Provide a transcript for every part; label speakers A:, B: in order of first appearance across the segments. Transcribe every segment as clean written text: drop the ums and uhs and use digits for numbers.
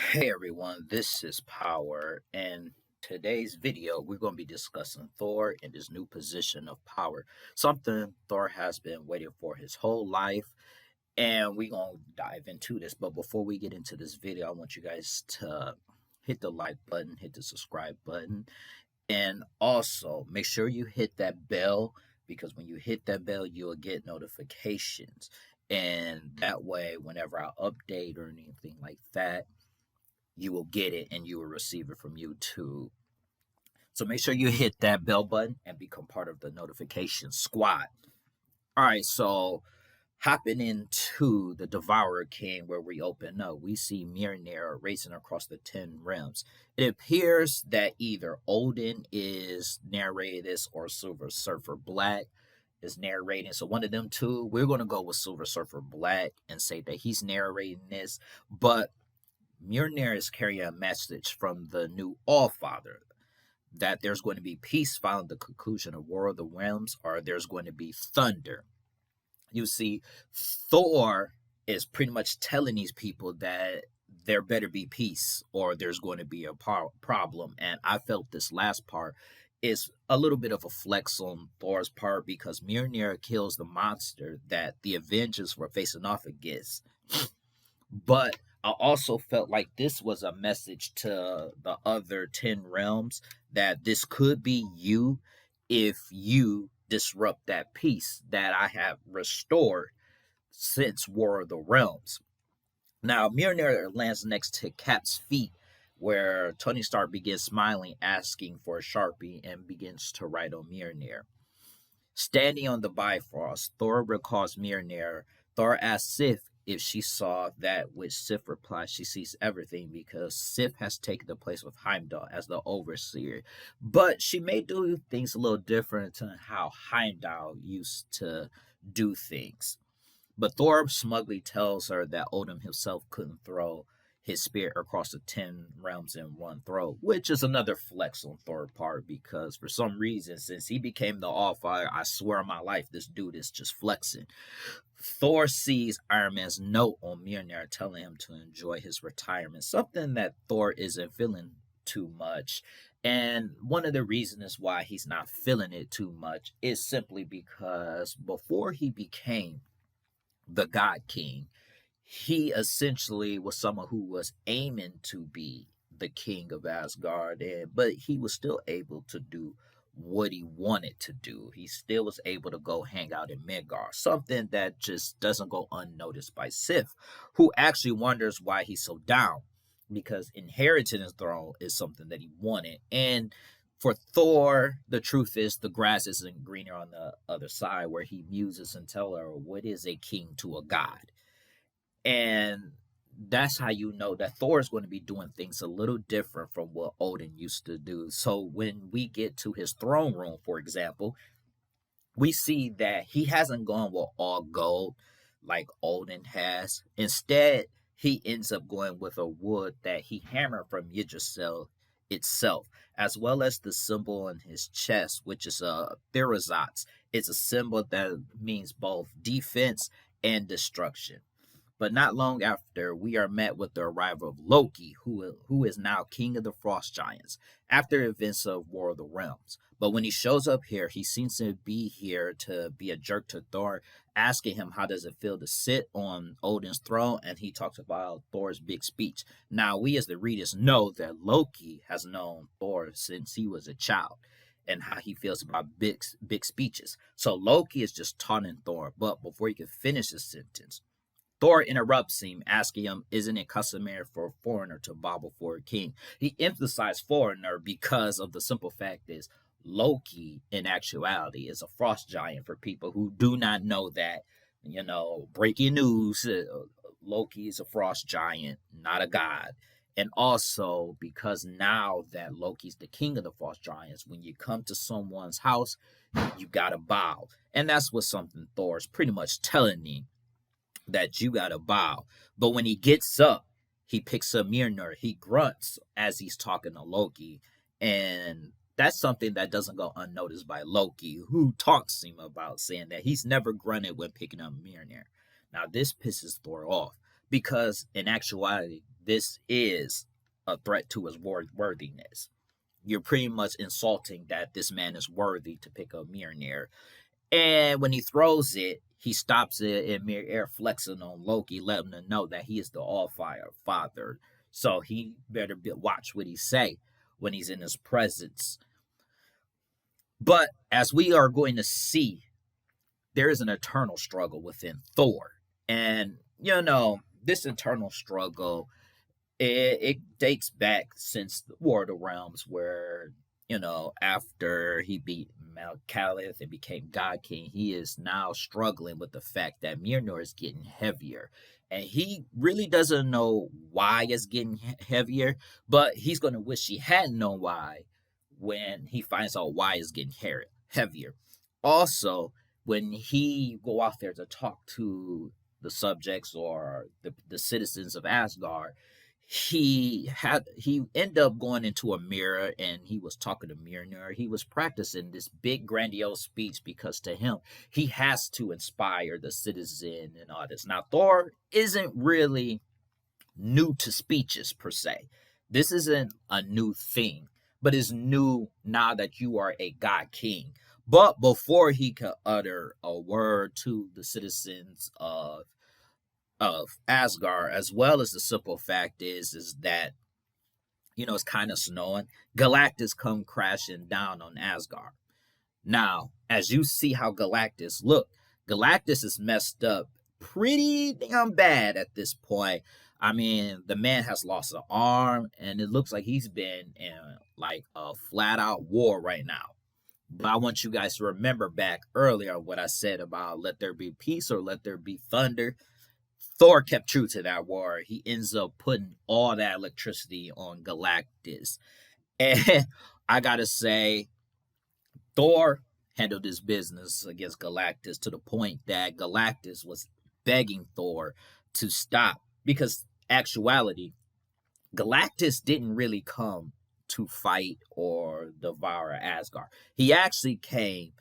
A: Hey everyone, this is Power, and today's video we're going to be discussing Thor in his new position of power, something Thor has been waiting for his whole life, and we're going to dive into this. But before we get into this video, I want you guys to hit the like button, hit the subscribe button, and also make sure you hit that bell because when you hit that bell, you'll get notifications, and that way, whenever I update or anything like that, you will get it and you will receive it from YouTube. So make sure you hit that bell button and become part of the notification squad. All right, so hopping into the Devourer King, where we open up, we see Mjolnir racing across the 10 realms. It appears that either Odin is narrating this or Silver Surfer Black is narrating. So one of them two, we're going to go with Silver Surfer Black and say that he's narrating this. But Mjolnir is carrying a message from the new Allfather that there's going to be peace following the conclusion of War of the Realms, or there's going to be thunder. You see, Thor is pretty much telling these people that there better be peace or there's going to be a problem. And I felt this last part is a little bit of a flex on Thor's part because Mjolnir kills the monster that the Avengers were facing off against. But I also felt like this was a message to the other 10 realms that this could be you if you disrupt that peace that I have restored since War of the Realms. Now, Mjolnir lands next to Cap's feet, where Tony Stark begins smiling, asking for a Sharpie, and begins to write on Mjolnir. Standing on the Bifrost, Thor recalls Mjolnir. Thor asks Sif if she saw that, which Sif replies she sees everything because Sif has taken the place of Heimdall as the overseer. But she may do things a little different to how Heimdall used to do things. But Thor smugly tells her that Odin himself couldn't throw his spear across the 10 realms in one throw, which is another flex on Thor's part because for some reason, since he became the Allfather, I swear on my life, this dude is just flexing. Thor sees Iron Man's note on Mjolnir telling him to enjoy his retirement, something that Thor isn't feeling too much. And one of the reasons why he's not feeling it too much is simply because before he became the God King, he essentially was someone who was aiming to be the king of Asgard, but he was still able to do what he wanted to do. He still was able to go hang out in Midgard, something that just doesn't go unnoticed by Sif, who actually wonders why he's so down, because inheriting his throne is something that he wanted. And for Thor, the truth is the grass isn't greener on the other side, where he muses and tells her what is a king to a god. And that's how you know that Thor is going to be doing things a little different from what Odin used to do. So when we get to his throne room, for example, we see that he hasn't gone with all gold like Odin has. Instead, he ends up going with a wood that he hammered from Yggdrasil itself, as well as the symbol on his chest, which is a Therizats. It's a symbol that means both defense and destruction. But not long after, we are met with the arrival of Loki, who is now king of the Frost Giants, after events of War of the Realms. But when he shows up here, he seems to be here to be a jerk to Thor, asking him how does it feel to sit on Odin's throne, and he talks about Thor's big speech. Now, we as the readers know that Loki has known Thor since he was a child, and how he feels about big speeches. So Loki is just taunting Thor, but before he can finish his sentence, Thor interrupts him, asking him, isn't it customary for a foreigner to bow before a king? He emphasized foreigner because of the simple fact is Loki, in actuality, is a frost giant for people who do not know that. Breaking news, Loki is a frost giant, not a god. And also because now that Loki's the king of the frost giants, when you come to someone's house, you gotta bow. And that's what something Thor's pretty much telling me, that you gotta bow. But when he gets up, he picks up Mjolnir. He grunts as he's talking to Loki. And that's something that doesn't go unnoticed by Loki, who talks to him about saying that he's never grunted when picking up Mjolnir. Now, this pisses Thor off because, in actuality, this is a threat to his worthiness. You're pretty much insulting that this man is worthy to pick up Mjolnir. And when he throws it, he stops it in mid-air, flexing on Loki, letting him know that he is the All-Fire Father. So he better watch what he say when he's in his presence. But as we are going to see, there is an eternal struggle within Thor. And, this internal struggle, it dates back since the War of the Realms, where, after he beat Malkalith and became God King, he is now struggling with the fact that Mjolnir is getting heavier. And he really doesn't know why it's getting heavier, but he's going to wish he hadn't known why when he finds out why it's getting heavier. Also, when he go out there to talk to the subjects or the citizens of Asgard, he ended up going into a mirror and he was talking to Mjolnir. He was practicing this big grandiose speech because to him he has to inspire the citizen and all this. Now Thor isn't really new to speeches per se. This isn't a new thing, but it's new now that you are a god king. But before he could utter a word to the citizens of Asgard, as well as the simple fact is that it's kind of snowing, Galactus come crashing down on Asgard. Now, as you see how Galactus is messed up pretty damn bad at this point. I mean, the man has lost an arm, and it looks like he's been in like a flat out war right now. But I want you guys to remember back earlier what I said about let there be peace or let there be thunder. Thor kept true to that war. He ends up putting all that electricity on Galactus. And I gotta say, Thor handled his business against Galactus to the point that Galactus was begging Thor to stop. Because actuality, Galactus didn't really come to fight or devour Asgard. He actually came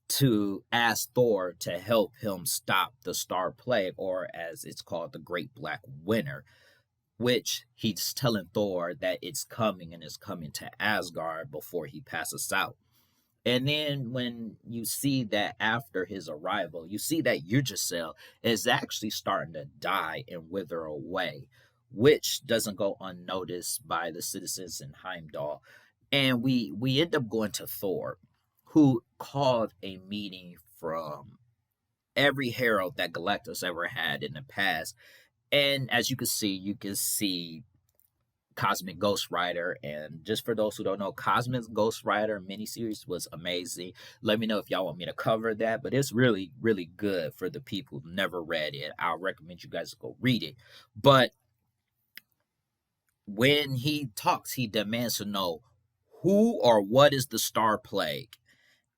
A: to ask Thor to help him stop the Star Plague, or as it's called, the Great Black Winter, which he's telling Thor that it's coming and it's coming to Asgard before he passes out. And then when you see that after his arrival, you see that Yggdrasil is actually starting to die and wither away, which doesn't go unnoticed by the citizens in Heimdall. And we end up going to Thor, who called a meeting from every herald that Galactus ever had in the past. And as you can see Cosmic Ghost Rider. And just for those who don't know, Cosmic Ghost Rider miniseries was amazing. Let me know if y'all want me to cover that, but it's really, really good for the people who never read it. I'll recommend you guys go read it. But when he talks, he demands to know who or what is the Star Plague.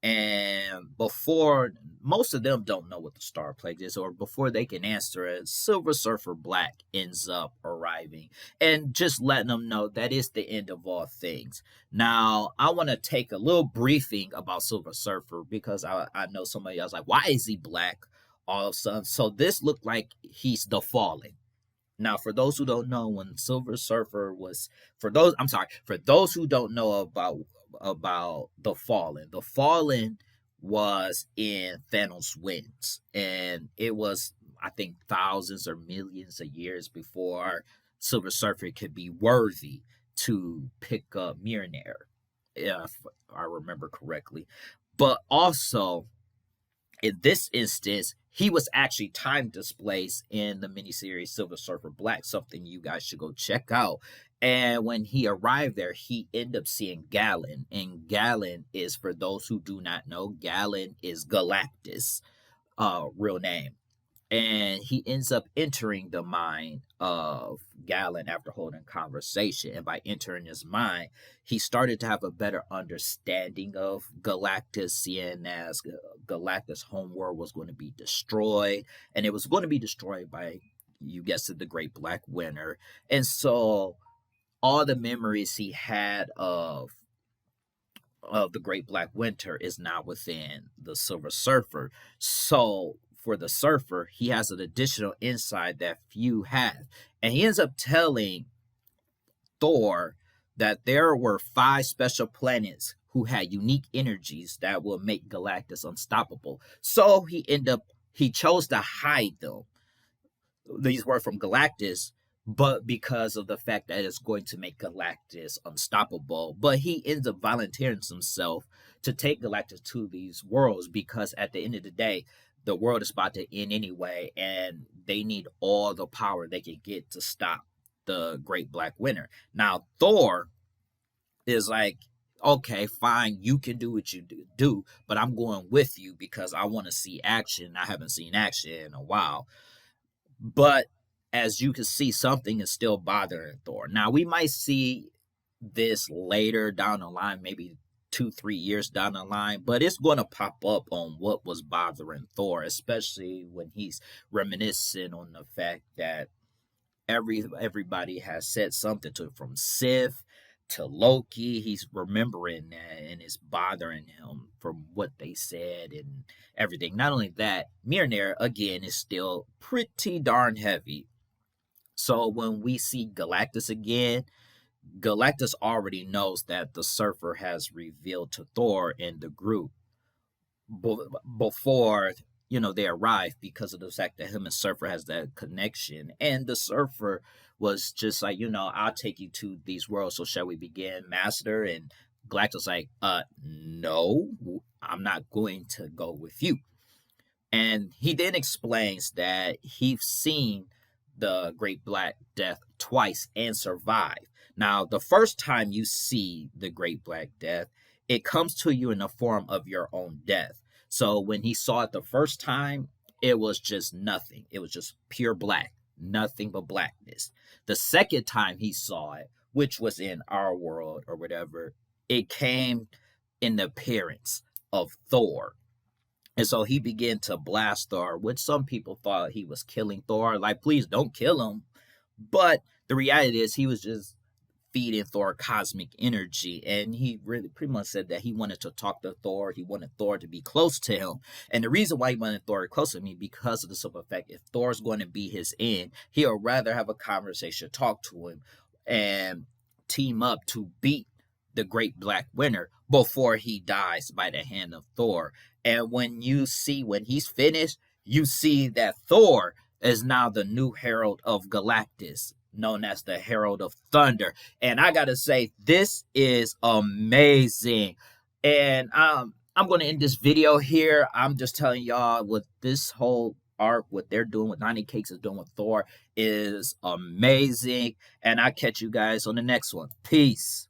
A: And before, most of them don't know what the Star Plague is, or before they can answer it, Silver Surfer Black ends up arriving and just letting them know that it's the end of all things. Now, I want to take a little briefing about Silver Surfer because I know somebody else like, why is he black all of a sudden? So this looked like he's the Fallen. Now, for those who don't know, when Silver Surfer was, for those who don't know about the Fallen was in Thanos' Winds, and it was, I think, thousands or millions of years before Silver Surfer could be worthy to pick up Mjolnir, if I remember correctly. But also, in this instance, he was actually time displaced in the miniseries Silver Surfer Black, something you guys should go check out. And when he arrived there, he ended up seeing Galen. And Galen is, for those who do not know, Galen is Galactus' real name. And he ends up entering the mind of Galen after holding conversation. And by entering his mind, he started to have a better understanding of Galactus, seeing as Galactus' homeworld was going to be destroyed. And it was going to be destroyed by, you guessed it, the Great Black Winter. And so all the memories he had of the Great Black Winter is now within the Silver Surfer. So for the Surfer, he has an additional insight that few have. And he ends up telling Thor that there were five special planets who had unique energies that will make Galactus unstoppable. So he chose to hide them. These were from Galactus, but because of the fact that it's going to make Galactus unstoppable. But he ends up volunteering himself to take Galactus to these worlds because at the end of the day, the world is about to end anyway, and they need all the power they can get to stop the Great Black Winter. Now, Thor is like, okay, fine, you can do what you do, but I'm going with you because I want to see action. I haven't seen action in a while. But as you can see, something is still bothering Thor. Now, we might see this later down the line, maybe 2-3 years down the line, but it's going to pop up on what was bothering Thor, especially when he's reminiscing on the fact that everybody has said something to him, from Sif to Loki. He's remembering that and it's bothering him from what they said and everything. Not only that, Mjolnir again is still pretty darn heavy. So when we see Galactus again, Galactus already knows that the Surfer has revealed to Thor and the group before they arrive, because of the fact that him and Surfer has that connection. And the Surfer was just like, I'll take you to these worlds, so shall we begin, Master? And Galactus like, no, I'm not going to go with you. And he then explains that he's seen the Great Black Death twice and survived. Now, the first time you see the Great Black Death, it comes to you in the form of your own death. So when he saw it the first time, it was just nothing. It was just pure black, nothing but blackness. The second time he saw it, which was in our world or whatever, it came in the appearance of Thor. And so he began to blast Thor, which some people thought he was killing Thor. Like, please don't kill him. But the reality is he was just feeding Thor cosmic energy. And he really pretty much said that he wanted to talk to Thor. He wanted Thor to be close to him. And the reason why he wanted Thor close to me, because of the simple fact, if Thor's going to be his end, he'll rather have a conversation, talk to him, and team up to beat the Great Black Winter before he dies by the hand of Thor. And when he's finished, you see that Thor is now the new Herald of Galactus, known as the Herald of Thunder. And I gotta say, this is amazing. And I'm going to end this video here. I'm just telling y'all, with this whole arc, what they're doing, what 90 Cakes is doing with Thor is amazing. And I'll catch you guys on the next one. Peace.